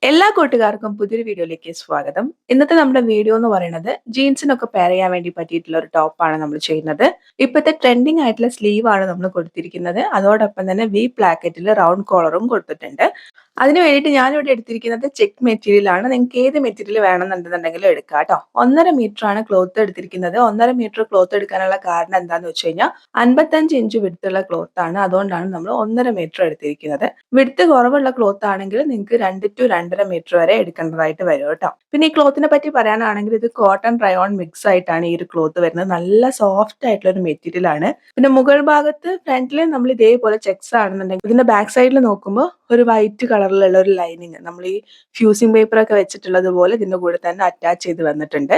എല്ലാ കൂട്ടുകാർക്കും പുതിയൊരു വീഡിയോയിലേക്ക് സ്വാഗതം. ഇന്നത്തെ നമ്മുടെ വീഡിയോ എന്ന് പറയുന്നത് ജീൻസിനൊക്കെ പെയർ ചെയ്യാൻ വേണ്ടി പറ്റിയിട്ടുള്ള ഒരു ടോപ്പാണ് നമ്മൾ ചെയ്യുന്നത്. ഇപ്പോഴത്തെ ട്രെൻഡിങ് ആയിട്ടുള്ള സ്ലീവ് ആണ് നമ്മൾ കൊടുത്തിരിക്കുന്നത്. അതോടൊപ്പം തന്നെ വി പ്ലാക്കറ്റിൽ റൗണ്ട് കോളറും കൊടുത്തിട്ടുണ്ട്. അതിന് വേണ്ടിയിട്ട് ഞാനിവിടെ എടുത്തിരിക്കുന്നത് ചെക്ക് മെറ്റീരിയൽ ആണ്. നിങ്ങൾക്ക് ഏത് മെറ്റീരിയൽ വേണമെന്നുണ്ടെന്നുണ്ടെങ്കിലും എടുക്കാം കേട്ടോ. 1.5 മീറ്റർ ആണ് ക്ലോത്ത് എടുത്തിരിക്കുന്നത്. 1.5 മീറ്റർ ക്ലോത്ത് എടുക്കാനുള്ള കാരണം എന്താന്ന് വെച്ച് കഴിഞ്ഞാൽ 55 ഇഞ്ച് വിടുത്തുള്ള ക്ലോത്ത് ആണ്. അതുകൊണ്ടാണ് നമ്മൾ 1.5 മീറ്റർ എടുത്തിരിക്കുന്നത്. വിടുത്ത് കുറവുള്ള ക്ലോത്ത് ആണെങ്കിൽ നിങ്ങൾക്ക് 2 to 2.5 മീറ്റർ വരെ എടുക്കേണ്ടതായിട്ട് വരും കേട്ടോ. പിന്നെ ഈ ക്ലോത്തിനെ പറ്റി പറയാനാണെങ്കിൽ ഇത് കോട്ടൺ റയോൺ മിക്സ് ആയിട്ടാണ് ഈ ഒരു ക്ലോത്ത് വരുന്നത്. നല്ല സോഫ്റ്റ് ആയിട്ടുള്ള ഒരു മെറ്റീരിയൽ ആണ്. പിന്നെ മുകൾ ഭാഗത്ത് ഫ്രണ്ടിൽ നമ്മൾ ഇതേപോലെ ചെക്സ് ആണെന്നുണ്ടെങ്കിൽ ഇതിന്റെ ബാക്ക് സൈഡിൽ നോക്കുമ്പോൾ ഒരു വൈറ്റ് കളറിലുള്ള ഒരു ലൈനിങ് നമ്മൾ ഈ ഫ്യൂസിംഗ് പേപ്പർ ഒക്കെ വെച്ചിട്ടുള്ളത് പോലെ ഇതിന്റെ കൂടെ തന്നെ അറ്റാച്ച് ചെയ്ത് വന്നിട്ടുണ്ട്.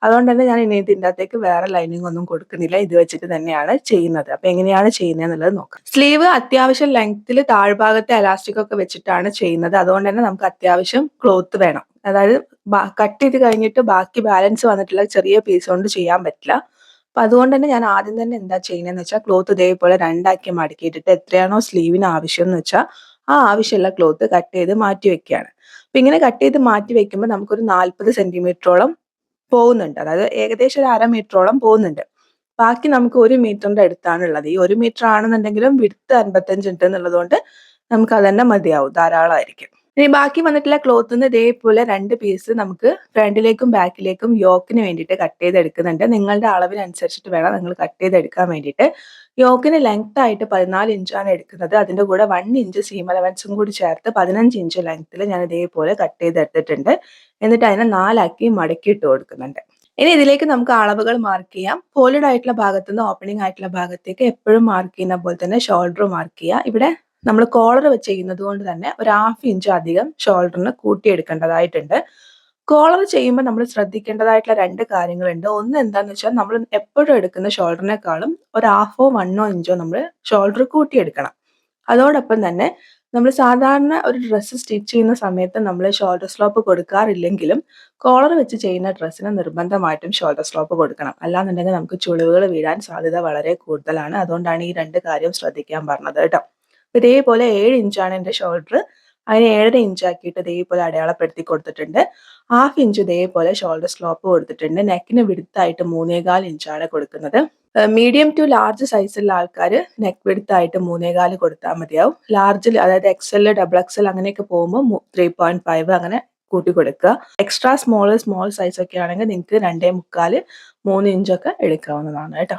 അതുകൊണ്ട് തന്നെ ഞാൻ ഇനി ഇതിൻ്റെ അകത്തേക്ക് വേറെ ലൈനിങ് ഒന്നും കൊടുക്കുന്നില്ല. ഇത് വെച്ചിട്ട് തന്നെയാണ് ചെയ്യുന്നത്. അപ്പൊ എങ്ങനെയാണ് ചെയ്യുന്നത് എന്നുള്ളത് നോക്കാം. സ്ലീവ് അത്യാവശ്യം ലെങ്ത്തിൽ താഴ്ഭാഗത്തെ എലാസ്റ്റിക് ഒക്കെ വെച്ചിട്ടാണ് ചെയ്യുന്നത്. അതുകൊണ്ട് തന്നെ നമുക്ക് അത്യാവശ്യം ക്ലോത്ത് വേണം. അതായത് കട്ട് ചെയ്ത് കഴിഞ്ഞിട്ട് ബാക്കി ബാലൻസ് വന്നിട്ടുള്ള ചെറിയ പീസ് കൊണ്ട് ചെയ്യാൻ പറ്റില്ല. അപ്പൊ അതുകൊണ്ട് തന്നെ ഞാൻ ആദ്യം തന്നെ എന്താ ചെയ്യുന്നതെന്ന് വെച്ചാൽ ക്ലോത്ത് ഇതേപോലെ രണ്ടാക്കി മടക്കിയിട്ടിട്ട് എത്രയാണോ സ്ലീവിന് ആവശ്യം എന്ന് വെച്ചാൽ ആ ആവശ്യമുള്ള ക്ലോത്ത് കട്ട് ചെയ്ത് മാറ്റി വെക്കുകയാണ്. അപ്പൊ ഇങ്ങനെ കട്ട് ചെയ്ത് മാറ്റി വെക്കുമ്പോൾ നമുക്കൊരു 40 സെന്റിമീറ്ററോളം പോകുന്നുണ്ട്. അതായത് ഏകദേശം ഒരു 1/2 മീറ്ററോളം പോകുന്നുണ്ട്. ബാക്കി നമുക്ക് 1 മീറ്ററിന്റെ അടുത്താണുള്ളത്. ഈ 1 മീറ്റർ ആണെന്നുണ്ടെങ്കിലും വിഡ്ത്ത് 55 ഉണ്ട് എന്നുള്ളത് കൊണ്ട് നമുക്ക് അത് തന്നെ മതിയാവും, ധാരാളമായിരിക്കും. ഇനി ബാക്കി വന്നിട്ടുള്ള ക്ലോത്തിൽ ഇതേപോലെ 2 പീസ് നമുക്ക് ഫ്രണ്ടിലേക്കും ബാക്കിലേക്കും യോക്കിന് വേണ്ടിയിട്ട് കട്ട് ചെയ്തെടുക്കുന്നുണ്ട്. നിങ്ങളുടെ അളവിനനുസരിച്ചിട്ട് വേണം നിങ്ങൾ കട്ട് ചെയ്തെടുക്കാൻ വേണ്ടിയിട്ട്. യോക്കിന് ലെങ്ത് ആയിട്ട് 14 ഇഞ്ചാണ് എടുക്കുന്നത്. അതിന്റെ കൂടെ 1 ഇഞ്ച് സീം അലവൻസും കൂടി ചേർത്ത് 15 ഇഞ്ച് ലെങ്ത്തിൽ ഞാൻ ഇതേപോലെ കട്ട് ചെയ്തെടുത്തിട്ടുണ്ട്. എന്നിട്ട് അതിനെ 4 ആക്കി മടക്കി ഇട്ട് കൊടുക്കുന്നുണ്ട്. ഇനി ഇതിലേക്ക് നമുക്ക് അളവുകൾ മാർക്ക് ചെയ്യാം. ഫോൾഡ് ആയിട്ടുള്ള ഭാഗത്ത് നിന്ന് ഓപ്പണിംഗ് ആയിട്ടുള്ള ഭാഗത്തേക്ക് എപ്പോഴും മാർക്ക് ചെയ്യുന്ന പോലെ തന്നെ ഷോൾഡർ മാർക്ക് ചെയ്യുക. ഇവിടെ നമ്മൾ കോളർ വെച്ച് ചെയ്യുന്നത് കൊണ്ട് തന്നെ ഒരു 1/2 ഇഞ്ച് അധികം ഷോൾഡറിന് കൂട്ടിയെടുക്കേണ്ടതായിട്ടുണ്ട്. കോളർ ചെയ്യുമ്പോൾ നമ്മൾ ശ്രദ്ധിക്കേണ്ടതായിട്ടുള്ള 2 കാര്യങ്ങളുണ്ട്. ഒന്ന് എന്താന്ന് വെച്ചാൽ നമ്മൾ എപ്പോഴും എടുക്കുന്ന ഷോൾഡറിനേക്കാളും ഒരു 1/2 1 ഇഞ്ചോ നമ്മൾ ഷോൾഡർ കൂട്ടിയെടുക്കണം. അതോടൊപ്പം തന്നെ നമ്മൾ സാധാരണ ഒരു ഡ്രസ്സ് സ്റ്റിച്ച് ചെയ്യുന്ന സമയത്ത് നമ്മൾ ഷോൾഡർ സ്ലോപ്പ് കൊടുക്കാറില്ലെങ്കിലും കോളർ വെച്ച് ചെയ്യുന്ന ഡ്രസ്സിന് നിർബന്ധമായിട്ടും ഷോൾഡർ സ്ലോപ്പ് കൊടുക്കണം. അല്ലാന്നുണ്ടെങ്കിൽ നമുക്ക് ചുളിവുകൾ വീഴാൻ സാധ്യത വളരെ കൂടുതലാണ്. അതുകൊണ്ടാണ് ഈ 2 കാര്യം ശ്രദ്ധിക്കാൻ പറഞ്ഞത് കേട്ടോ. ഇതേപോലെ 7 ഇഞ്ചാണ് എൻ്റെ ഷോൾഡർ. അതിന് 7.5 ഇഞ്ചാക്കിയിട്ട് ഇതേപോലെ അടയാളപ്പെടുത്തി കൊടുത്തിട്ടുണ്ട്. 1/2 ഇഞ്ച് ഇതേപോലെ ഷോൾഡർ സ്ലോപ്പ് കൊടുത്തിട്ടുണ്ട്. നെക്കിന് വിടുത്തായിട്ട് 3.25 ഇഞ്ചാണ് കൊടുക്കുന്നത്. മീഡിയം ടു ലാർജ് സൈസുള്ള ആൾക്കാർ നെക്ക് വിടുത്തായിട്ട് 3.25 കൊടുത്താൽ മതിയാവും. ലാർജിൽ അതായത് എക്സൽ, ഡബിൾ എക്സൽ അങ്ങനെയൊക്കെ പോകുമ്പോൾ 3.5 അങ്ങനെ കൂട്ടി കൊടുക്കുക. എക്സ്ട്രാ സ്മോൾ സൈസ് ഒക്കെ ആണെങ്കിൽ നിങ്ങൾക്ക് 2.25 3 ഇഞ്ചൊക്കെ എടുക്കാവുന്നതാണ് കേട്ടോ.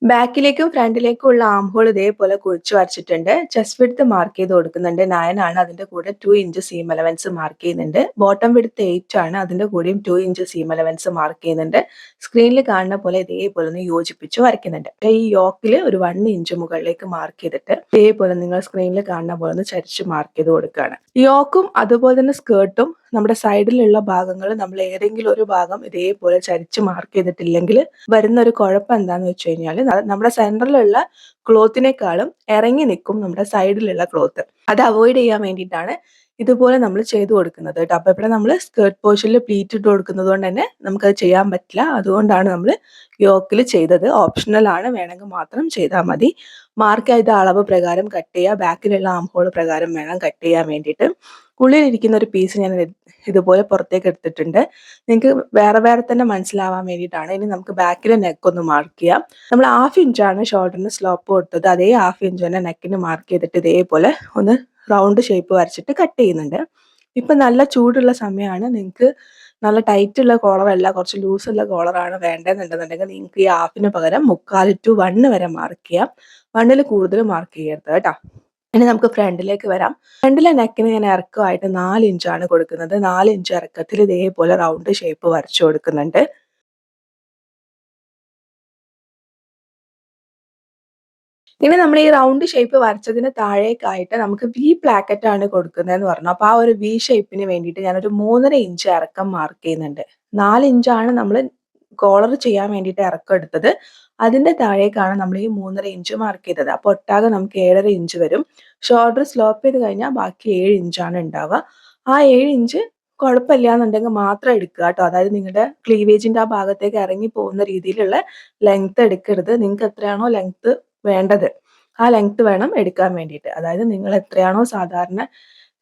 ബാക്കിലേക്കും ഫ്രണ്ടിലേക്കും ഉള്ള ആം ഹോൾ ഇതേപോലെ കുഴിച്ചു വരച്ചിട്ടുണ്ട്. ചെസ്റ്റ് വിഡ്ത്ത് മാർക്ക് ചെയ്ത് കൊടുക്കുന്നുണ്ട്. 9 ആണ്. അതിന്റെ കൂടെ 2 ഇഞ്ച് സീം അലവൻസ് മാർക്ക് ചെയ്യുന്നുണ്ട്. ബോട്ടം വിഡ്ത്ത് 8 ആണ്. അതിന്റെ കൂടെയും 2 ഇഞ്ച് സീം അലവൻസ് മാർക്ക് ചെയ്യുന്നുണ്ട്. സ്ക്രീനിൽ കാണുന്ന പോലെ ഇതേപോലെ ഒന്ന് യോജിപ്പിച്ച് വരയ്ക്കുന്നുണ്ട്. ഈ യോക്കിൽ ഒരു 1 ഇഞ്ച് മുകളിലേക്ക് മാർക്ക് ചെയ്തിട്ട് ഇതേപോലെ നിങ്ങൾ സ്ക്രീനിൽ കാണുന്ന പോലെ ഒന്ന് ചരിച്ച് മാർക്ക് ചെയ്ത് കൊടുക്കുകയാണ്. യോക്കും അതുപോലെ തന്നെ സ്കേർട്ടും നമ്മുടെ സൈഡിലുള്ള ഭാഗങ്ങൾ നമ്മൾ ഏതെങ്കിലും ഒരു ഭാഗം ഇതേപോലെ ചരിച്ച് മാർക്ക് ചെയ്തിട്ടില്ലെങ്കിൽ വരുന്ന ഒരു കുഴപ്പം എന്താന്ന് വെച്ച് കഴിഞ്ഞാൽ നമ്മുടെ സെന്ററിലുള്ള ക്ലോത്തിനേക്കാളും ഇറങ്ങി നിൽക്കും നമ്മുടെ സൈഡിലുള്ള ക്ലോത്ത്. അത് അവോയ്ഡ് ചെയ്യാൻ വേണ്ടിയിട്ടാണ് ഇതുപോലെ നമ്മൾ ചെയ്തു കൊടുക്കുന്നത് കേട്ടോ. അപ്പൊ ഇവിടെ നമ്മൾ സ്കേർട്ട് പോർഷനിൽ പ്ലീറ്റ് ഇട്ട് കൊടുക്കുന്നത് കൊണ്ട് തന്നെ നമുക്കത് ചെയ്യാൻ പറ്റില്ല. അതുകൊണ്ടാണ് നമ്മൾ യോക്കിൽ ചെയ്തത്. ഓപ്ഷണൽ ആണ്, വേണമെങ്കിൽ മാത്രം ചെയ്താൽ മതി. മാർക്ക് ചെയ്ത അളവ് പ്രകാരം കട്ട് ചെയ്യുക. ബാക്കിലുള്ള ആം ഹോൾ പ്രകാരം വേണം കട്ട് ചെയ്യാൻ വേണ്ടിയിട്ട്. ഉള്ളിലിരിക്കുന്ന ഒരു പീസ് ഞാൻ ഇതുപോലെ പുറത്തേക്ക് എടുത്തിട്ടുണ്ട്. നിങ്ങൾക്ക് വേറെ വേറെ തന്നെ മനസ്സിലാവാൻ വേണ്ടിയിട്ടാണ്. ഇനി നമുക്ക് ബാക്കിലെ നെക്ക് ഒന്ന് മാർക്ക് ചെയ്യാം. നമ്മൾ 1/2 ഇഞ്ചാണ് ഷോൾഡറിന് സ്ലോപ്പ് കൊടുത്തത്. അതേ 1/2 ഇഞ്ച് തന്നെ നെക്കിന് മാർക്ക് ചെയ്തിട്ട് ഇതേപോലെ ഒന്ന് റൗണ്ട് ഷേപ്പ് വരച്ചിട്ട് കട്ട് ചെയ്യുന്നുണ്ട്. ഇപ്പൊ നല്ല ചൂടുള്ള സമയമാണ്. നിങ്ങൾക്ക് നല്ല ടൈറ്റ് ഉള്ള കോളറല്ല, കുറച്ച് ലൂസ് ഉള്ള കോളറാണ് വേണ്ടതെന്നുണ്ടെന്നുണ്ടെങ്കിൽ നിങ്ങൾക്ക് ഈ 1/2 പകരം 3/4 to 1 വരെ മാർക്ക് ചെയ്യാം. 1 കൂടുതൽ മാർക്ക് ചെയ്യരുത് കേട്ടോ. ഇനി നമുക്ക് ഫ്രണ്ടിലേക്ക് വരാം. ഫ്രണ്ടിലെ നെക്കിന് ഞാൻ ഇറക്കമായിട്ട് 4 ഇഞ്ചാണ് കൊടുക്കുന്നത്. 4 ഇഞ്ച് ഇറക്കത്തിൽ ഇതേപോലെ റൗണ്ട് ഷേപ്പ് വരച്ചു കൊടുക്കുന്നുണ്ട്. ഇനി നമ്മൾ ഈ റൗണ്ട് ഷേപ്പ് വരച്ചതിന് താഴേക്കായിട്ട് നമുക്ക് വി പ്ലാക്കറ്റ് ആണ് കൊടുക്കുന്നതെന്ന് പറഞ്ഞു. അപ്പൊ ആ ഒരു വി ഷേപ്പിന് വേണ്ടിയിട്ട് ഞാനൊരു 3.5 ഇഞ്ച് ഇറക്കം മാർക്ക് ചെയ്യുന്നുണ്ട്. 4 ഇഞ്ചാണ് നമ്മൾ കോളർ ചെയ്യാൻ വേണ്ടിയിട്ട് ഇറക്കം എടുത്തത്. അതിന്റെ താഴേക്കാണ് നമ്മൾ ഈ 3.5 ഇഞ്ച് മാർക്ക് ചെയ്തത്. അപ്പൊ ഒട്ടാകെ നമുക്ക് 7.5 ഇഞ്ച് വരും. ഷോൾഡർ സ്ലോപ്പ് ചെയ്ത് കഴിഞ്ഞാൽ ബാക്കി 7 ഇഞ്ചാണ് ഉണ്ടാവുക. ആ 7 ഇഞ്ച് കുഴപ്പമില്ല എന്നുണ്ടെങ്കിൽ മാത്രം എടുക്കുക കേട്ടോ. അതായത് നിങ്ങളുടെ ക്ലീവേജിന്റെ ആ ഭാഗത്തേക്ക് ഇറങ്ങി പോകുന്ന രീതിയിലുള്ള ലെങ്ത് എടുക്കരുത്. നിങ്ങൾക്ക് എത്രയാണോ ലെങ്ത് വേണ്ടത് ആ ലെങ്ത് വേണം എടുക്കാൻ വേണ്ടിയിട്ട്. അതായത് നിങ്ങൾ എത്രയാണോ സാധാരണ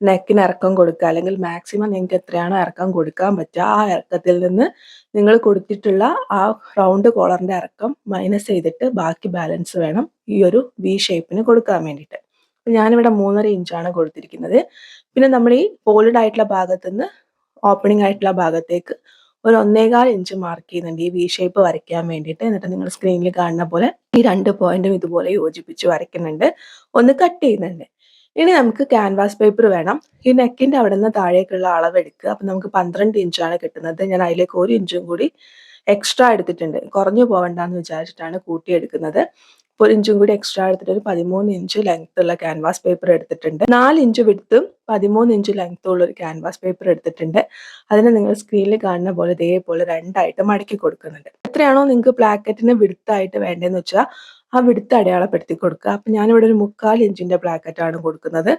നെക്കിന് ഇറക്കം കൊടുക്കുക, അല്ലെങ്കിൽ മാക്സിമം നിങ്ങൾക്ക് എത്രയാണോ ഇറക്കം കൊടുക്കാൻ പറ്റുക ആ ഇറക്കത്തിൽ നിന്ന് നിങ്ങൾ കൊടുത്തിട്ടുള്ള ആ റൗണ്ട് കോളറിന്റെ ഇറക്കം മൈനസ് ചെയ്തിട്ട് ബാക്കി ബാലൻസ് വേണം ഈ ഒരു വി ഷേപ്പിന് കൊടുക്കാൻ വേണ്ടിയിട്ട്. ഞാനിവിടെ 3.5 ഇഞ്ചാണ് കൊടുത്തിരിക്കുന്നത്. പിന്നെ നമ്മൾ ഈ ഫോൾഡ് ആയിട്ടുള്ള ഭാഗത്തുനിന്ന് ഓപ്പണിംഗ് ആയിട്ടുള്ള ഭാഗത്തേക്ക് ഒരു 1.25 ഇഞ്ച് മാർക്ക് ചെയ്യുന്നുണ്ട് ഈ വി ഷേപ്പ് വരയ്ക്കാൻ വേണ്ടിയിട്ട്. എന്നിട്ട് നിങ്ങൾ സ്ക്രീനിൽ കാണുന്ന പോലെ ഈ 2 പോയിന്റും ഇതുപോലെ യോജിപ്പിച്ച് വരയ്ക്കുന്നുണ്ട്, ഒന്ന് കട്ട് ചെയ്യുന്നുണ്ട്. ഇനി നമുക്ക് ക്യാൻവാസ് പേപ്പർ വേണം. ഈ നെക്കിന്റെ അവിടെ നിന്ന് താഴേക്കുള്ള അളവ് എടുക്കുക. അപ്പം നമുക്ക് 12 ഇഞ്ചാണ് കിട്ടുന്നത്. ഞാൻ അതിലേക്ക് 1 ഇഞ്ചും കൂടി എക്സ്ട്രാ എടുത്തിട്ടുണ്ട്, കുറഞ്ഞു പോകണ്ടെന്ന് വിചാരിച്ചിട്ടാണ് കൂട്ടിയെടുക്കുന്നത്. 1 ഇഞ്ചും കൂടി എക്സ്ട്രാ എടുത്തിട്ട് ഒരു 13 ഇഞ്ച് ലെങ്ത് ഉള്ള ക്യാൻവാസ് പേപ്പർ എടുത്തിട്ടുണ്ട്. 4 ഇഞ്ച് വിഡ്ത്തും 13 ഇഞ്ച് ലെങ്ത്തും ഉള്ള ഒരു ക്യാൻവാസ് പേപ്പർ എടുത്തിട്ടുണ്ട്. അതിനെ നിങ്ങൾ സ്ക്രീനിൽ കാണുന്ന പോലെ ഇതേപോലെ രണ്ടായിട്ട് മടക്കി കൊടുക്കുന്നുണ്ട്. എത്രയാണോ നിങ്ങൾക്ക് പ്ലാക്കറ്റിന് വിഡ്ത്തായിട്ട് വേണ്ടതെന്ന് വെച്ചാൽ ആ വിഡ്ത്ത് അടയാളപ്പെടുത്തി കൊടുക്കുക. അപ്പം ഞാനിവിടെ ഒരു 3/4 ഇഞ്ചിന്റെ പ്ലാക്കറ്റാണ് കൊടുക്കുന്നത്.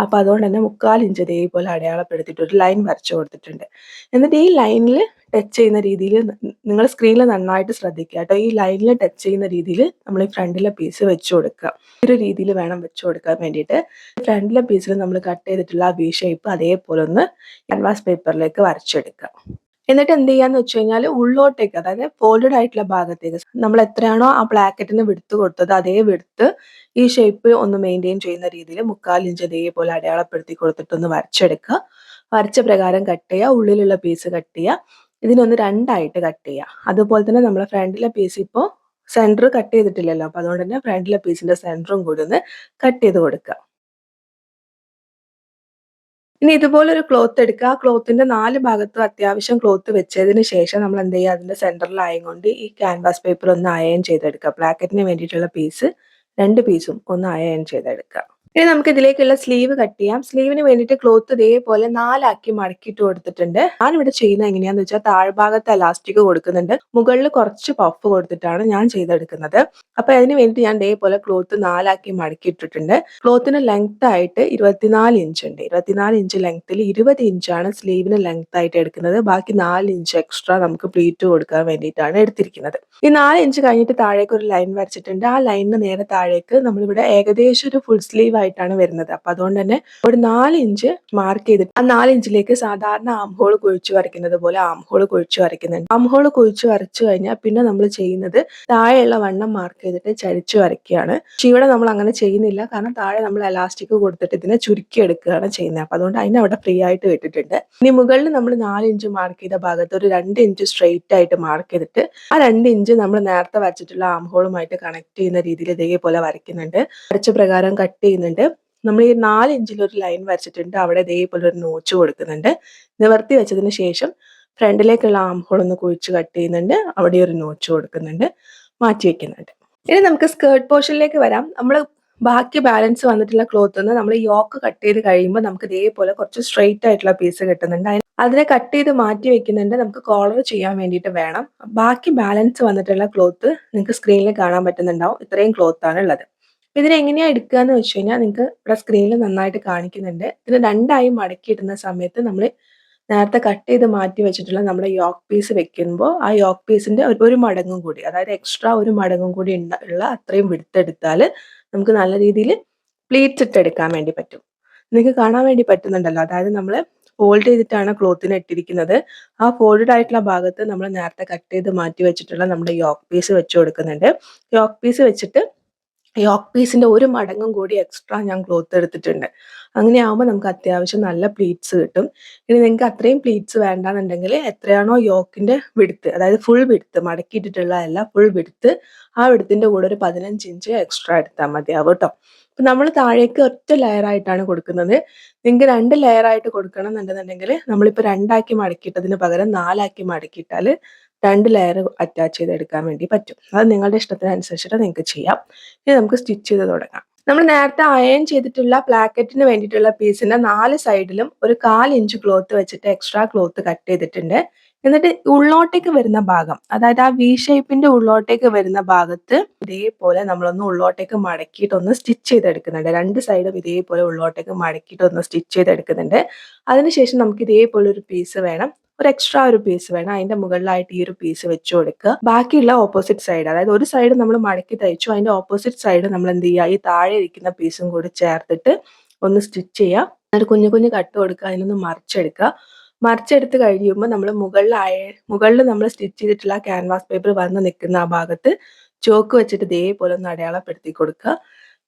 അപ്പം അതുകൊണ്ട് തന്നെ 3/4 ഇഞ്ച് ഇതേപോലെ അടയാളപ്പെടുത്തിയിട്ട് ഒരു ലൈൻ വരച്ചു കൊടുത്തിട്ടുണ്ട്. എന്നിട്ട് ഈ ലൈനിൽ ടച്ച് ചെയ്യുന്ന രീതിയിൽ നിങ്ങൾ സ്ക്രീനിൽ നന്നായിട്ട് ശ്രദ്ധിക്കുക കേട്ടോ. ഈ ലൈനിൽ ടച്ച് ചെയ്യുന്ന രീതിയിൽ നമ്മൾ ഈ ഫ്രണ്ടിലെ പീസ് വെച്ച് കൊടുക്കുക. ഈ ഒരു രീതിയിൽ വേണം വെച്ച് കൊടുക്കാൻ വേണ്ടിയിട്ട്. ഫ്രണ്ടിലെ പീസിൽ നമ്മൾ കട്ട് ചെയ്തിട്ടുള്ള ആ വി ഷേപ്പ് അതേപോലെ ഒന്ന് ക്യാൻവാസ് പേപ്പറിലേക്ക് വരച്ചെടുക്കുക. എന്നിട്ട് എന്ത് ചെയ്യാന്ന് വെച്ച് കഴിഞ്ഞാൽ ഉള്ളോട്ടേക്ക്, അതായത് ഫോൾഡഡ് ആയിട്ടുള്ള ഭാഗത്തേക്ക് നമ്മൾ എത്രയാണോ ആ പ്ലാക്കറ്റിന് വിടുത്ത് കൊടുത്തത് അതേ വിടുത്ത് ഈ ഷേപ്പ് ഒന്ന് മെയിൻറ്റെയിൻ ചെയ്യുന്ന രീതിയിൽ 3/4 ഇഞ്ച് ഇതേപോലെ അടയാളപ്പെടുത്തി കൊടുത്തിട്ടൊന്ന് വരച്ചെടുക്കുക. വരച്ച പ്രകാരം കട്ട് ചെയ്യുക. ഉള്ളിലുള്ള പീസ് കട്ട് ചെയ്യുക. ഇതിനൊന്ന് രണ്ടായിട്ട് കട്ട് ചെയ്യുക. അതുപോലെ തന്നെ നമ്മളെ ഫ്രണ്ടിലെ പീസ് ഇപ്പോൾ സെൻറ്റർ കട്ട് ചെയ്തിട്ടില്ലല്ലോ, അപ്പോൾ അതുകൊണ്ട് തന്നെ ഫ്രണ്ടിലെ പീസിന്റെ സെൻറ്ററും കൂടി ഒന്ന് കട്ട് ചെയ്ത് കൊടുക്കുക. ഇനി ഇതുപോലൊരു ക്ലോത്ത് എടുക്കുക. ആ ക്ലോത്തിന്റെ 4 ഭാഗത്തും അത്യാവശ്യം ക്ലോത്ത് വെച്ചതിന് ശേഷം നമ്മൾ എന്ത് ചെയ്യുക, അതിന്റെ സെന്ററിൽ കൊണ്ട് ഈ ക്യാൻവാസ് പേപ്പർ ഒന്ന് അയൺ ചെയ്തെടുക്കുക. ബ്രാക്കറ്റിന് വേണ്ടിയിട്ടുള്ള പീസ് 2 പീസും ഒന്ന് അയൺ ചെയ്തെടുക്കുക. ഇനി നമുക്ക് ഇതിലേക്കുള്ള സ്ലീവ് കട്ട് ചെയ്യാം. സ്ലീവിന് വേണ്ടിയിട്ട് ക്ലോത്ത് ഇതേപോലെ 4 ആക്കി മടക്കിയിട്ട് കൊടുത്തിട്ടുണ്ട്. ഞാനിവിടെ ചെയ്യുന്നത് എങ്ങനെയാന്ന് വെച്ചാൽ താഴ്ഭാഗത്ത് എലാസ്റ്റിക് കൊടുക്കുന്നുണ്ട്, മുകളിൽ കുറച്ച് പഫ് കൊടുത്തിട്ടാണ് ഞാൻ ചെയ്തെടുക്കുന്നത്. അപ്പൊ അതിന് വേണ്ടിയിട്ട് ഞാൻ ഇതേപോലെ ക്ലോത്ത് 4 ആക്കി മടക്കിയിട്ടിട്ടുണ്ട്. ക്ലോത്തിന് ലെങ്ത് ആയിട്ട് 24 ഇഞ്ച് ഉണ്ട്. 24 ഇഞ്ച് ലെങ്ത്തിൽ 20 ഇഞ്ചാണ് സ്ലീവിന് ലെങ്ത് ആയിട്ട് എടുക്കുന്നത്. ബാക്കി 4 ഇഞ്ച് എക്സ്ട്രാ നമുക്ക് പ്ലീറ്റ് കൊടുക്കാൻ വേണ്ടിയിട്ടാണ് എടുത്തിരിക്കുന്നത്. ഈ 4 ഇഞ്ച് കഴിഞ്ഞിട്ട് താഴേക്ക് ഒരു ലൈൻ വരച്ചിട്ടുണ്ട്. ആ ലൈനിന് നേരെ താഴേക്ക് നമ്മളിവിടെ ഏകദേശം ഒരു ഫുൾ സ്ലീവ് ആയിട്ടാണ് വരുന്നത്. അപ്പൊ അതുകൊണ്ട് തന്നെ ഒരു 4 ഇഞ്ച് മാർക്ക് ചെയ്തിട്ട് ആ 4 ഇഞ്ചിലേക്ക് സാധാരണ ആം ഹോൾ കുഴിച്ചു വരയ്ക്കുന്നത് പോലെ ആം ഹോൾ കുഴിച്ചു വരയ്ക്കുന്നുണ്ട്. ആം ഹോൾ കുഴിച്ചു വരച്ചു കഴിഞ്ഞാൽ പിന്നെ നമ്മൾ ചെയ്യുന്നത് താഴെയുള്ള വണ്ണം മാർക്ക് ചെയ്തിട്ട് ചരിച്ചു വരയ്ക്കുകയാണ്. പക്ഷെ ഇവിടെ നമ്മൾ അങ്ങനെ ചെയ്യുന്നില്ല, കാരണം താഴെ നമ്മൾ എലാസ്റ്റിക് കൊടുത്തിട്ട് ഇതിനെ ചുരുക്കി എടുക്കുകയാണ് ചെയ്യുന്നത്. അപ്പൊ അതുകൊണ്ട് അതിനെ അവിടെ ഫ്രീ ആയിട്ട് വിട്ടിട്ടുണ്ട്. ഇനി മുകളിൽ നമ്മൾ 4 ഇഞ്ച് മാർക്ക് ചെയ്ത ഭാഗത്ത് ഒരു 2 ഇഞ്ച് സ്ട്രെയിറ്റ് ആയിട്ട് മാർക്ക് ചെയ്തിട്ട് ആ 2 ഇഞ്ച് നമ്മൾ നേരത്തെ വരച്ചിട്ടുള്ള ആം ഹോളുമായിട്ട് കണക്ട് ചെയ്യുന്ന രീതിയിൽ ഇതേപോലെ വരയ്ക്കുന്നുണ്ട്. വരച്ച പ്രകാരം കട്ട് ചെയ്യുന്നുണ്ട്. നമ്മൾ ഈ 4 ഇഞ്ചിൽ ഒരു ലൈൻ വരച്ചിട്ടുണ്ട്, അവിടെ ഇതേപോലെ ഒരു നോച്ച് കൊടുക്കുന്നുണ്ട്. നിവർത്തി വെച്ചതിന് ശേഷം ഫ്രണ്ടിലേക്കുള്ള ആം ഹോൾ ഒന്ന് കുഴിച്ച് കട്ട് ചെയ്യുന്നുണ്ട്, അവിടെ ഒരു നോച്ച് കൊടുക്കുന്നുണ്ട്, മാറ്റി വെക്കുന്നുണ്ട്. ഇനി നമുക്ക് സ്കേർട്ട് പോർഷനിലേക്ക് വരാം. നമ്മൾ ബാക്കി ബാലൻസ് വന്നിട്ടുള്ള ക്ലോത്ത് നിന്ന് നമ്മൾ യോക്ക് കട്ട് ചെയ്ത് കഴിയുമ്പോൾ നമുക്ക് ഇതേപോലെ കുറച്ച് സ്ട്രെയിറ്റ് ആയിട്ടുള്ള പീസ് കിട്ടുന്നുണ്ട്. അതിനെ കട്ട് ചെയ്ത് മാറ്റി വെക്കുന്നുണ്ട്, നമുക്ക് കോളർ ചെയ്യാൻ വേണ്ടിയിട്ട് വേണം. ബാക്കി ബാലൻസ് വന്നിട്ടുള്ള ക്ലോത്ത് നിങ്ങൾക്ക് സ്ക്രീനിൽ കാണാൻ പറ്റുന്നുണ്ടാവും. ഇത്രയും ക്ലോത്ത് ആണ് ഉള്ളത്. ഇതിനെ എങ്ങനെയാ എടുക്കുക എന്ന് വെച്ച് കഴിഞ്ഞാൽ നിങ്ങൾക്ക് ഇവിടെ സ്ക്രീനിൽ നന്നായിട്ട് കാണിക്കുന്നുണ്ട്. ഇതിന് രണ്ടായി മടക്കി ഇടുന്ന സമയത്ത് നമ്മൾ നേരത്തെ കട്ട് ചെയ്ത് മാറ്റി വെച്ചിട്ടുള്ള നമ്മുടെ യോക്ക് പീസ് വെക്കുമ്പോൾ ആ യോക്ക് പീസിന്റെ ഒരു മടങ്ങും കൂടി, അതായത് എക്സ്ട്രാ ഒരു മടങ്ങും കൂടി ഉള്ള അത്രയും വിടുത്തെടുത്താൽ നമുക്ക് നല്ല രീതിയിൽ പ്ലീറ്റ്സ് ഇട്ടെടുക്കാൻ വേണ്ടി പറ്റും. നിങ്ങൾക്ക് കാണാൻ വേണ്ടി പറ്റുന്നുണ്ടല്ലോ, അതായത് നമ്മൾ ഫോൾഡ് ചെയ്തിട്ടാണ് ക്ലോത്തിനെ ഇട്ടിരിക്കുന്നത്. ആ ഫോൾഡഡ് ആയിട്ടുള്ള ഭാഗത്ത് നമ്മൾ നേരത്തെ കട്ട് ചെയ്ത് മാറ്റി വെച്ചിട്ടുള്ള നമ്മുടെ യോക്ക് പീസ് വെച്ച് കൊടുക്കുന്നുണ്ട്. യോക്ക് പീസ് വെച്ചിട്ട് യോക്ക് പീസിന്റെ ഒരു മടങ്ങും കൂടി എക്സ്ട്രാ ഞാൻ ക്ലോത്ത് എടുത്തിട്ടുണ്ട്. അങ്ങനെ ആകുമ്പോൾ നമുക്ക് അത്യാവശ്യം നല്ല പ്ലീറ്റ്സ് കിട്ടും. ഇനി നിങ്ങൾക്ക് അത്രയും പ്ലീറ്റ്സ് വേണ്ടാന്നുണ്ടെങ്കിൽ എത്രയാണോ യോക്കിന്റെ വിടുത്ത്, അതായത് ഫുൾ വിടുത്ത് മടക്കിയിട്ടിട്ടുള്ള അല്ല, ഫുൾ വിടുത്ത്, ആ വിടുത്തിന്റെ കൂടെ ഒരു 15 ഇഞ്ച് എക്സ്ട്രാ എടുത്താൽ മതിയാവും കേട്ടോ. അപ്പൊ നമ്മൾ താഴേക്ക് ഒറ്റ ലെയർ ആയിട്ടാണ് കൊടുക്കുന്നത്. നിങ്ങൾക്ക് 2 ലെയർ ആയിട്ട് കൊടുക്കണം എന്നുണ്ടെന്നുണ്ടെങ്കിൽ നമ്മളിപ്പോൾ 2 ആക്കി മടക്കിയിട്ടതിന് പകരം 4 ആക്കി മടക്കിയിട്ടാൽ 2 ലെയർ അറ്റാച്ച് ചെയ്തെടുക്കാൻ വേണ്ടി പറ്റും. അത് നിങ്ങളുടെ ഇഷ്ടത്തിനനുസരിച്ചിട്ട് നിങ്ങൾക്ക് ചെയ്യാം. ഇനി നമുക്ക് സ്റ്റിച്ച് ചെയ്ത് തുടങ്ങാം. നമ്മൾ നേരത്തെ അയൺ ചെയ്തിട്ടുള്ള പ്ലാക്കറ്റിന് വേണ്ടിയിട്ടുള്ള പീസിന്റെ 4 സൈഡിലും ഒരു 1/4 ഇഞ്ച് ക്ലോത്ത് വെച്ചിട്ട് എക്സ്ട്രാ ക്ലോത്ത് കട്ട് ചെയ്തിട്ടുണ്ട്. എന്നിട്ട് ഉള്ളോട്ടേക്ക് വരുന്ന ഭാഗം, അതായത് ആ വി ഷേപ്പിന്റെ ഉള്ളോട്ടേക്ക് വരുന്ന ഭാഗത്ത് ഇതേപോലെ നമ്മളൊന്ന് ഉള്ളോട്ടേക്ക് മടക്കിയിട്ട് ഒന്ന് സ്റ്റിച്ച് ചെയ്തെടുക്കുന്നുണ്ട്. 2 സൈഡും ഇതേപോലെ ഉള്ളോട്ടേക്ക് മടക്കിയിട്ട് ഒന്ന് സ്റ്റിച്ച് ചെയ്തെടുക്കുന്നുണ്ട്. അതിനുശേഷം നമുക്ക് ഇതേപോലെ ഒരു പീസ് വേണം, ഒരു എക്സ്ട്രാ ഒരു പീസ് വേണം. അതിന്റെ മുകളിലായിട്ട് ഈ ഒരു പീസ് വെച്ച് കൊടുക്കുക. ബാക്കിയുള്ള ഓപ്പോസിറ്റ് സൈഡ്, അതായത് ഒരു സൈഡ് നമ്മൾ മടക്കി തയ്ച്ചു, അതിന്റെ ഓപ്പോസിറ്റ് സൈഡ് നമ്മൾ എന്ത് ചെയ്യുക, ഈ താഴെ ഇരിക്കുന്ന പീസും കൂടി ചേർത്തിട്ട് ഒന്ന് സ്റ്റിച്ച് ചെയ്യുക. എന്നിട്ട് കുഞ്ഞു കുഞ്ഞു കട്ട് കൊടുക്കുക. അതിനൊന്ന് മറിച്ചെടുക്കുക. മറിച്ചെടുത്ത് കഴിയുമ്പോൾ നമ്മൾ മുകളിൽ നമ്മൾ സ്റ്റിച്ച് ചെയ്തിട്ടുള്ള ക്യാൻവാസ് പേപ്പർ വന്ന് നിൽക്കുന്ന ആ ഭാഗത്ത് ചോക്ക് വെച്ചിട്ട് ഇതേപോലെ ഒന്ന് അടയാളപ്പെടുത്തി കൊടുക്കുക.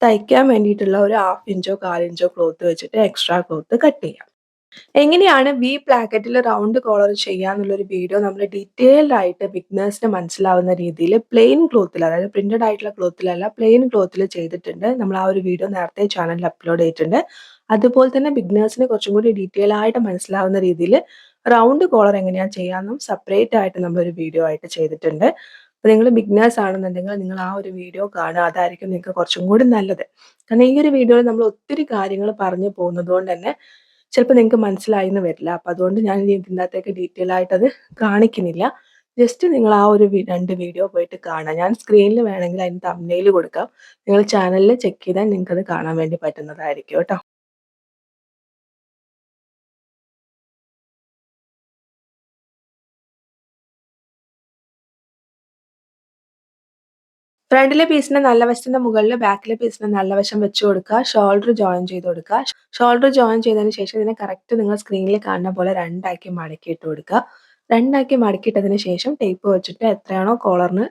തയ്ക്കാൻ വേണ്ടിയിട്ടുള്ള ഒരു 1/2 ഇഞ്ചോ 1/4 ഇഞ്ചോ ക്ലോത്ത് വെച്ചിട്ട് എക്സ്ട്രാ ക്ലോത്ത് കട്ട് ചെയ്യാം. എങ്ങനെയാണ് വി പ്ലാക്കറ്റിൽ റൗണ്ട് കോളർ ചെയ്യാന്നുള്ളൊരു വീഡിയോ നമ്മൾ ഡീറ്റെയിൽഡ് ആയിട്ട് ബിഗിനേഴ്സിന് മനസ്സിലാവുന്ന രീതിയിൽ പ്ലെയിൻ ക്ലോത്തിൽ, അതായത് പ്രിന്റഡ് ആയിട്ടുള്ള ക്ലോത്തിലല്ല, പ്ലെയിൻ ക്ലോത്തിൽ ചെയ്തിട്ടുണ്ട്. നമ്മൾ ആ ഒരു വീഡിയോ നേരത്തെ ചാനലിൽ അപ്ലോഡ് ചെയ്തിട്ടുണ്ട്. അതുപോലെ തന്നെ ബിഗിനേഴ്സിന് കുറച്ചും കൂടി ഡീറ്റെയിൽ ആയിട്ട് മനസ്സിലാവുന്ന രീതിയിൽ റൗണ്ട് കോളർ എങ്ങനെയാണ് ചെയ്യാമെന്നും സെപ്പറേറ്റ് ആയിട്ട് നമ്മളൊരു വീഡിയോ ആയിട്ട് ചെയ്തിട്ടുണ്ട്. അപ്പോൾ നിങ്ങൾ ബിഗിനേഴ്സ് ആണെന്നുണ്ടെങ്കിൽ നിങ്ങൾ ആ ഒരു വീഡിയോ കാണുക. അതായിരിക്കും നിങ്ങൾക്ക് കുറച്ചും കൂടി നല്ലത്. കാരണം ഈ ഒരു വീഡിയോയിൽ നമ്മൾ ഒത്തിരി കാര്യങ്ങൾ പറഞ്ഞു പോകുന്നത് കൊണ്ട് തന്നെ ചിലപ്പോൾ നിങ്ങൾക്ക് മനസ്സിലായിന്ന് വരില്ല. അപ്പോൾ അതുകൊണ്ട് ഞാൻ ഇതിൻ്റെ അകത്തേക്ക് ഡീറ്റെയിൽ ആയിട്ട് അത് കാണിക്കുന്നില്ല. ജസ്റ്റ് നിങ്ങൾ ആ ഒരു 2 വീഡിയോ പോയിട്ട് കാണാം. ഞാൻ സ്ക്രീനിൽ വേണമെങ്കിൽ അതിന് തംബ്നെയിൽ കൊടുക്കാം. നിങ്ങൾ ചാനലിൽ ചെക്ക് ചെയ്താൽ നിങ്ങൾക്കത് കാണാൻ വേണ്ടി പറ്റുന്നതായിരിക്കും കേട്ടോ. ഫ്രണ്ടിലെ പീസിന്റെ നല്ല വശത്തിന്റെ മുകളിൽ ബാക്കിലെ പീസിന്റെ നല്ല വശം വെച്ച് കൊടുക്കുക. ഷോൾഡർ ജോയിൻ ചെയ്ത് കൊടുക്കുക. ഷോൾഡർ ജോയിൻ ചെയ്തതിന് ശേഷം ഇതിനെ കറക്റ്റ് നിങ്ങൾ സ്ക്രീനിൽ കാണുന്ന പോലെ രണ്ടാക്കി മടക്കിയിട്ട് കൊടുക്കുക. രണ്ടാക്കി മടക്കിയിട്ടതിന് ശേഷം ടേപ്പ് വെച്ചിട്ട് എത്രയാണോ കോളറിന്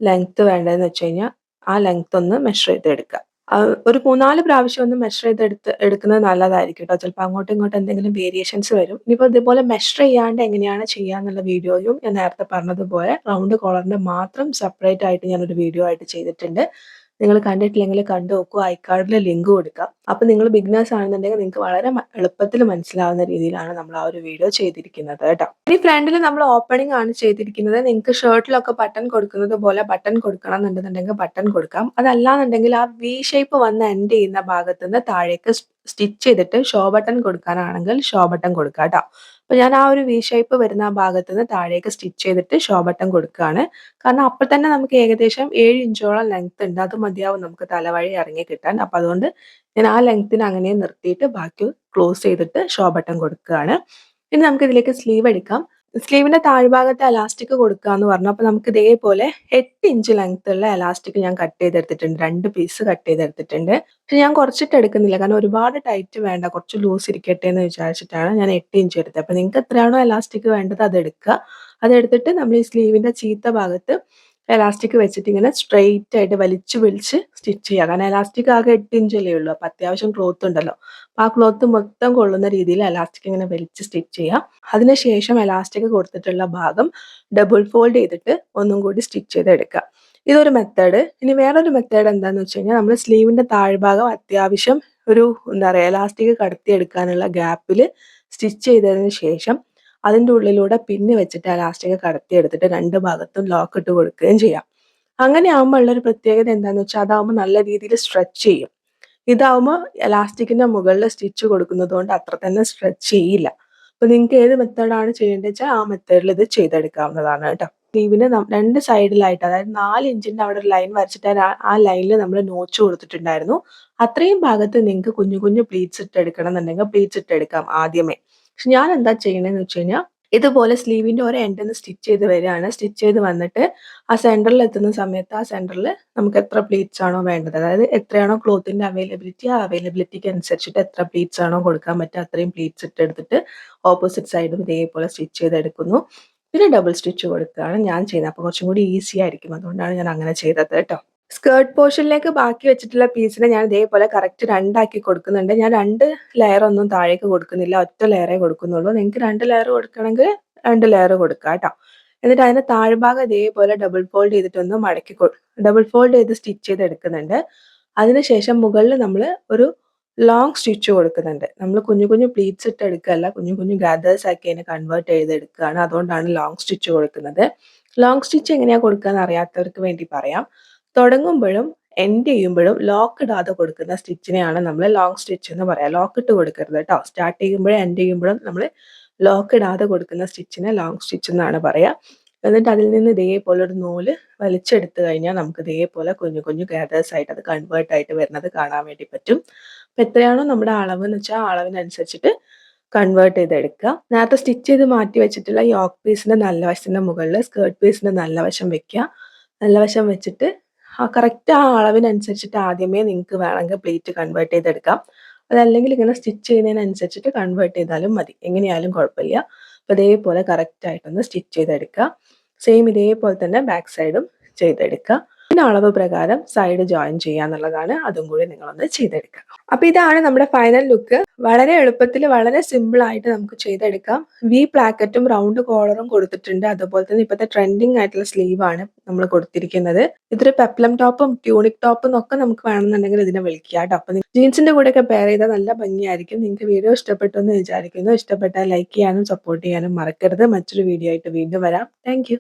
ലെങ്ത് വേണ്ടതെന്ന് വെച്ച് കഴിഞ്ഞാൽ ആ ലെങ്ത് ഒന്ന് മെഷർ ചെയ്തെടുക്കുക. ഒരു 3, 4 പ്രാവശ്യം ഒന്ന് മെഷർ എടുക്കുന്നത് നല്ലതായിരിക്കും കേട്ടോ. ചിലപ്പോൾ അങ്ങോട്ടും ഇങ്ങോട്ടും എന്തെങ്കിലും വേരിയേഷൻസ് വരും. ഇനിയിപ്പോൾ ഇതുപോലെ മെഷർ ചെയ്യാണ്ട് എങ്ങനെയാണ് ചെയ്യാന്നുള്ള വീഡിയോയും ഞാൻ നേരത്തെ പറഞ്ഞതുപോലെ റൗണ്ട് കോളറിന്റെ മാത്രം സെപ്പറേറ്റ് ആയിട്ട് ഞാനൊരു വീഡിയോ ആയിട്ട് ചെയ്തിട്ടുണ്ട്. നിങ്ങൾ കണ്ടിട്ടില്ലെങ്കിൽ കണ്ടു നോക്കൂ. ഐക്കാർഡിൽ ലിങ്ക് കൊടുക്കാം. അപ്പോൾ നിങ്ങൾ ബിഗിനേഴ്സ് ആണെന്നുണ്ടെങ്കിൽ നിങ്ങൾക്ക് വളരെ എളുപ്പത്തിൽ മനസ്സിലാവുന്ന രീതിയിലാണ് നമ്മൾ ആ ഒരു വീഡിയോ ചെയ്തിരിക്കുന്നത് കേട്ടോ. ഇനി ഫ്രണ്ടിൽ നമ്മൾ ഓപ്പണിംഗ് ആണ് ചെയ്തിരിക്കുന്നത്. നിങ്ങൾക്ക് ഷർട്ടിലൊക്കെ ബട്ടൺ കൊടുക്കുന്നത് പോലെ ബട്ടൺ കൊടുക്കണം എന്നുണ്ടെന്നുണ്ടെങ്കിൽ ബട്ടൺ കൊടുക്കാം. അതല്ലാന്നുണ്ടെങ്കിൽ ആ വി ഷേപ്പ് വന്ന് എൻഡ് ചെയ്യുന്ന ഭാഗത്ത് നിന്ന് താഴേക്ക് സ്റ്റിച്ച് ചെയ്തിട്ട് ഷോ ബട്ടൺ കൊടുക്കാനാണെങ്കിൽ ഷോ ബട്ടൺ കൊടുക്കാം കേട്ടോ. അപ്പോൾ ഞാൻ ആ ഒരു വി ഷേപ്പ് വരുന്ന ആ ഭാഗത്ത് നിന്ന് താഴേക്ക് സ്റ്റിച്ച് ചെയ്തിട്ട് ഷോ ബട്ടൺ കൊടുക്കുകയാണ്. കാരണം അപ്പോൾ തന്നെ നമുക്ക് ഏകദേശം 7 ഇഞ്ചോളം ലെങ്ത് ഉണ്ട്. അത് മതിയാവും നമുക്ക് തലവഴി ഇറങ്ങി കിട്ടാൻ. അപ്പോൾ അതുകൊണ്ട് ഞാൻ ആ ലെങ്ത്തിന് അങ്ങനെ നിർത്തിയിട്ട് ബാക്കി ക്ലോസ് ചെയ്തിട്ട് ഷോ ബട്ടൺ കൊടുക്കുകയാണ്. ഇനി നമുക്ക് ഇതിലേക്ക് സ്ലീവ് എടുക്കാം. സ്ലീവിന്റെ താഴ്ഭാഗത്ത് എലാസ്റ്റിക് കൊടുക്കുക എന്ന് പറഞ്ഞു. അപ്പോൾ നമുക്ക് ഇതേപോലെ 8 ഇഞ്ച് ലെങ്ത് ഉള്ള എലാസ്റ്റിക് ഞാൻ കട്ട് ചെയ്തെടുത്തിട്ടുണ്ട്. 2 പീസ് കട്ട് ചെയ്തെടുത്തിട്ടുണ്ട്. പക്ഷെ ഞാൻ കുറച്ചിട്ട് എടുക്കുന്നില്ല. കാരണം ഒരുപാട് ടൈറ്റ് വേണ്ട, കുറച്ച് ലൂസ് ഇരിക്കട്ടെ എന്ന് വിചാരിച്ചിട്ടാണ് ഞാൻ 8 ഇഞ്ച് എടുത്തത്. അപ്പോൾ നിങ്ങൾക്ക് എത്രയാണോ എലാസ്റ്റിക് വേണ്ടത് അതെടുക്കുക. അതെടുത്തിട്ട് നമ്മൾ ഈ സ്ലീവിന്റെ ചീത്ത ഭാഗത്ത് എലാസ്റ്റിക് വെച്ചിട്ട് ഇങ്ങനെ സ്ട്രെയിറ്റ് ആയിട്ട് വലിച്ച് പിടിച്ച് സ്റ്റിച്ച് ചെയ്യുക. കാരണം എലാസ്റ്റിക് ആകെ 8 ഇഞ്ചല്ലേ ഉള്ളൂ. അപ്പോൾ അത്യാവശ്യം ക്ലോത്ത് ഉണ്ടല്ലോ. അപ്പോൾ ആ ക്ലോത്ത് മൊത്തം കൊള്ളുന്ന രീതിയിൽ എലാസ്റ്റിക് ഇങ്ങനെ വലിച്ച് സ്റ്റിച്ച് ചെയ്യുക. അതിനുശേഷം എലാസ്റ്റിക് കൊടുത്തിട്ടുള്ള ഭാഗം ഡബിൾ ഫോൾഡ് ചെയ്തിട്ട് ഒന്നും കൂടി സ്റ്റിച്ച് ചെയ്തെടുക്കുക. ഇതൊരു മെത്തേഡ്. ഇനി വേറൊരു മെത്തേഡ് എന്താണെന്ന് വെച്ച് കഴിഞ്ഞാൽ നമ്മൾ സ്ലീവിന്റെ താഴ്ഭാഗം അത്യാവശ്യം ഒരു എന്താ പറയുക എലാസ്റ്റിക് കടത്തിയെടുക്കാനുള്ള ഗ്യാപ്പിൽ സ്റ്റിച്ച് ചെയ്തതിന് ശേഷം അതിൻ്റെ ഉള്ളിലൂടെ പിന്ന് വെച്ചിട്ട് എലാസ്റ്റിക് കടത്തിയെടുത്തിട്ട് 2 ഭാഗത്തും ലോക്ക് ഇട്ട് കൊടുക്കുകയും ചെയ്യാം. അങ്ങനെ ആകുമ്പോൾ ഉള്ളൊരു പ്രത്യേകത എന്താണെന്ന് വെച്ചാൽ അതാകുമ്പോൾ നല്ല രീതിയിൽ സ്ട്രെച്ച് ചെയ്യും. ഇതാവുമ്പോൾ എലാസ്റ്റിക്കിന്റെ മുകളിൽ സ്റ്റിച്ച് കൊടുക്കുന്നത് കൊണ്ട് അത്ര തന്നെ സ്ട്രെച്ച് ചെയ്യില്ല. അപ്പോൾ നിങ്ങൾക്ക് ഏത് മെത്തേഡാണ് ചെയ്യേണ്ടത് വെച്ചാൽ ആ മെത്തേഡിൽ ഇത് ചെയ്തെടുക്കാവുന്നതാണ് കേട്ടോ. സ്ലീവിന് 2 സൈഡിലായിട്ട്, അതായത് 4 ഇഞ്ചിന്റെ അവിടെ ഒരു ലൈൻ വരച്ചിട്ട് ആ ലൈനിൽ നമ്മൾ നോച്ച് കൊടുത്തിട്ടുണ്ടായിരുന്നു. അത്രയും ഭാഗത്ത് നിങ്ങൾക്ക് കുഞ്ഞു കുഞ്ഞു പ്ലീറ്റ്സ് ഇട്ടെടുക്കണം എന്നുണ്ടെങ്കിൽ പ്ലീറ്റ്സ് ഇട്ടെടുക്കാം ആദ്യമേ. പക്ഷെ ഞാൻ എന്താ ചെയ്യണതെന്ന് വെച്ച് കഴിഞ്ഞാൽ ഇതുപോലെ സ്ലീവിന്റെ ഒരു എൻഡിൽ നിന്ന് സ്റ്റിച്ച് ചെയ്ത് വരികയാണ്. സ്റ്റിച്ച് ചെയ്ത് വന്നിട്ട് ആ സെന്ററിൽ എത്തുന്ന സമയത്ത് ആ സെന്ററിൽ നമുക്ക് എത്ര പ്ലീറ്റ്സ് ആണോ വേണ്ടത്, അതായത് എത്രയാണോ ക്ലോത്തിന്റെ അവൈലബിലിറ്റി, ആ അവൈലബിലിറ്റിക്ക് അനുസരിച്ചിട്ട് എത്ര പ്ലീറ്റ്സ് ആണോ കൊടുക്കാൻ പറ്റുക അത്രയും പ്ലീറ്റ്സ് ഇട്ടെടുത്തിട്ട് ഓപ്പോസിറ്റ് സൈഡും ഇതേപോലെ സ്റ്റിച്ച് ചെയ്തെടുക്കുന്നു. പിന്നെ ഡബിൾ സ്റ്റിച്ച് കൊടുക്കുകയാണ് ഞാൻ ചെയ്യുന്നത്. അപ്പോൾ കുറച്ചും കൂടി ഈസി ആയിരിക്കും. അതുകൊണ്ടാണ് ഞാൻ അങ്ങനെ ചെയ്തത് കേട്ടോ. സ്കേർട്ട് പോർഷനിലേക്ക് ബാക്കി വെച്ചിട്ടുള്ള പീസിനെ ഞാൻ ഇതേപോലെ കറക്റ്റ് 2 ആക്കി കൊടുക്കുന്നുണ്ട്. ഞാൻ 2 ലെയർ ഒന്നും താഴേക്ക് കൊടുക്കുന്നില്ല. ഒറ്റ ലെയറേ കൊടുക്കുന്നുള്ളൂ. നിങ്ങൾക്ക് 2 ലെയർ കൊടുക്കണമെങ്കിൽ 2 ലെയർ കൊടുക്കുക കേട്ടോ. എന്നിട്ട് അതിന്റെ താഴ്ഭാഗം ഇതേപോലെ ഡബിൾ ഫോൾഡ് ചെയ്തിട്ടൊന്ന് ഡബിൾ ഫോൾഡ് ചെയ്ത് സ്റ്റിച്ച് ചെയ്ത് എടുക്കുന്നുണ്ട്. അതിനുശേഷം മുകളിൽ നമ്മൾ ഒരു ലോങ് സ്റ്റിച്ച് കൊടുക്കുന്നുണ്ട്. നമ്മൾ കുഞ്ഞു കുഞ്ഞു പ്ലീറ്റ്സ് ഇട്ട് എടുക്കുകയല്ല, കുഞ്ഞു കുഞ്ഞു ഗാദേഴ്സ് ആക്കി അതിനെ കൺവേർട്ട് ചെയ്തെടുക്കുകയാണ്. അതുകൊണ്ടാണ് ലോങ് സ്റ്റിച്ച് കൊടുക്കുന്നത്. ലോങ് സ്റ്റിച്ച് എങ്ങനെയാണ് കൊടുക്കുക എന്ന് അറിയാത്തവർക്ക് വേണ്ടി പറയാം. തുടങ്ങുമ്പോഴും എൻഡ് ചെയ്യുമ്പോഴും ലോക്ക് ഇടാതെ കൊടുക്കുന്ന സ്റ്റിച്ചിനെയാണ് നമ്മൾ ലോങ് സ്റ്റിച്ച് എന്ന് പറയാം. ലോക്ക് ഇട്ട് കൊടുക്കരുത് കേട്ടോ. സ്റ്റാർട്ട് ചെയ്യുമ്പോഴും എൻഡ് ചെയ്യുമ്പോഴും നമ്മൾ ലോക്ക് ഇടാതെ കൊടുക്കുന്ന സ്റ്റിച്ചിനെ ലോങ് സ്റ്റിച്ച് എന്നാണ് പറയുക. എന്നിട്ട് അതിൽ നിന്ന് ഇതേപോലെ ഒരു നൂല് വലിച്ചെടുത്ത് കഴിഞ്ഞാൽ നമുക്ക് ഇതേപോലെ കുഞ്ഞു കുഞ്ഞു ഗാദേഴ്സ് ആയിട്ട് അത് കൺവേർട്ട് ആയിട്ട് വരുന്നത് കാണാൻ വേണ്ടി പറ്റും. അപ്പം എത്രയാണോ നമ്മുടെ അളവ് എന്ന് വെച്ചാൽ ആ അളവിനനുസരിച്ചിട്ട് കൺവേർട്ട് ചെയ്തെടുക്കുക. നേരത്തെ സ്റ്റിച്ച് ചെയ്ത് മാറ്റി വെച്ചിട്ടുള്ള യോക്ക് പീസിന്റെ നല്ല വശത്തിന്റെ മുകളിൽ സ്കേർട്ട് പീസിന്റെ നല്ല വശം വെക്കുക. നല്ല വശം വെച്ചിട്ട് കറക്റ്റ് ആ അളവിനനുസരിച്ചിട്ട് ആദ്യമേ നിങ്ങൾക്ക് വേണമെങ്കിൽ പ്ലീറ്റ് കൺവേർട്ട് ചെയ്തെടുക്കാം. അതല്ലെങ്കിൽ ഇങ്ങനെ സ്റ്റിച്ച് ചെയ്യുന്നതിനനുസരിച്ചിട്ട് കൺവേർട്ട് ചെയ്താലും മതി. എങ്ങനെയായാലും കുഴപ്പമില്ല. അപ്പോൾ ഇതേപോലെ കറക്റ്റായിട്ടൊന്ന് സ്റ്റിച്ച് ചെയ്തെടുക്കുക. സെയിം ഇതേപോലെ തന്നെ ബാക്ക് സൈഡും ചെയ്തെടുക്കുക. പിന്നെ അളവ് പ്രകാരം സൈഡ് ജോയിൻ ചെയ്യാന്നുള്ളതാണ്. അതും കൂടി നിങ്ങളൊന്ന് ചെയ്തെടുക്കുക. അപ്പോൾ ഇതാണ് നമ്മുടെ ഫൈനൽ ലുക്ക്. വളരെ എളുപ്പത്തിൽ വളരെ സിമ്പിൾ ആയിട്ട് നമുക്ക് ചെയ്തെടുക്കാം. വി പ്ലാക്കറ്റും റൗണ്ട് കോളറും കൊടുത്തിട്ടുണ്ട്. അതുപോലെ തന്നെ ഇപ്പോഴത്തെ ട്രെൻഡിങ് ആയിട്ടുള്ള സ്ലീവാണ് നമ്മൾ കൊടുത്തിരിക്കുന്നത്. ഇതൊരു പെപ്ലം ടോപ്പും ട്യൂണിക് ടോപ്പും ഒക്കെ നമുക്ക് വേണമെന്നുണ്ടെങ്കിൽ ഇതിനെ വിളിക്കുക കേട്ടോ. അപ്പോൾ ജീൻസിന്റെ കൂടെയൊക്കെ പെയർ ചെയ്താൽ നല്ല ഭംഗിയായിരിക്കും. നിങ്ങൾക്ക് വീഡിയോ ഇഷ്ടപ്പെട്ടു എന്ന് വിചാരിക്കുന്നു. ഇഷ്ടപ്പെട്ടാൽ ലൈക്ക് ചെയ്യാനും സപ്പോർട്ട് ചെയ്യാനും മറക്കരുത്. മറ്റൊരു വീഡിയോ ആയിട്ട് വീണ്ടും വരാം. താങ്ക്